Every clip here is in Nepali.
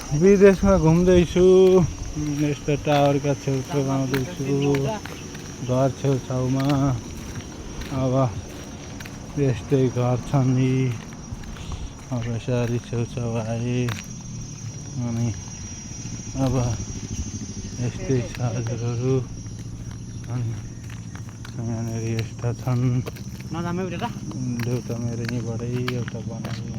विदेशमा घुम्दैछु यस्तो टावरका छेउछाउ आउँदैछु घर छेउछाउमा अब यस्तै घर छन् नि अब यसरी छेउछाउ आए अनि अब यस्तै छ हजुरहरू अनि यहाँनिर यस्ता छन् देउता मेरो यहीँबाटै एउटा बनाउने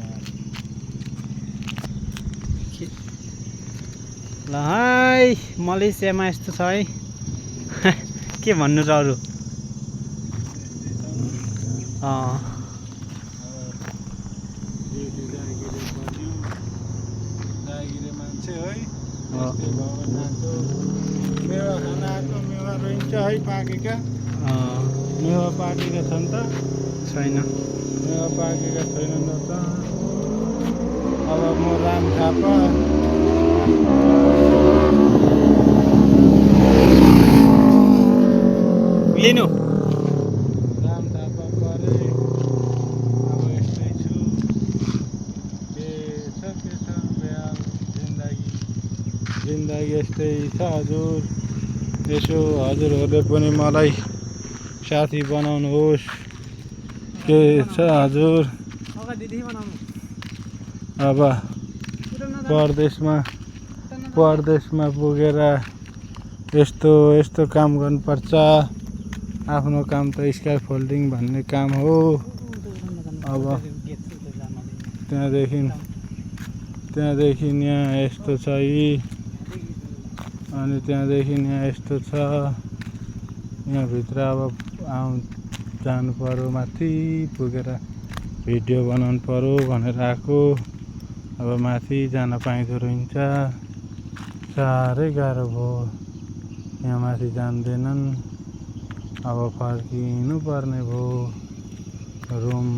ल है मलेसियामा यस्तो छ है के भन्नु र अरू मान्छे है मेवा खान आएको मेवा रोइन्छ है पाकेका मेवा पाकेका छन् त छैन मेवा पाकेका छैनन् त अब म राम थापा लिनु राम थापा परे अब यस्तै छु के छ बेहाल जिन्दगी यस्तै छ हजुर यसो हजुरहरूले पनि मलाई साथी बनाउनुहोस् के छ हजुर अब परदेशमा पुगेर यस्तो काम गर्नुपर्छ आफ्नो काम त स्काई फोल्डिङ भन्ने काम हो अब त्यहाँदेखि यहाँ यस्तो छ यी अनि त्यहाँदेखि यहाँ यस्तो छ यहाँभित्र अब जानु पर्यो माथि पुगेर भिडियो बनाउनु पर्यो भनेर आएको अब माथि जान पाइँदो रहेछ साह्रै गाह्रो भयो यहाँ माथि जान्दैनन् अब फर्किनु पर्ने भयो रुम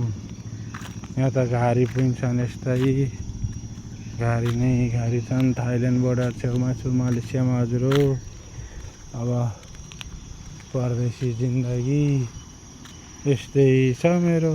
यहाँ त गाडी पनि छन् यस्तै गाडी छन् थाइल्यान्ड बोर्डर छेउमा छु मलेसियामा हजुर हो अब परदेशी जिन्दगी यस्तै छ मेरो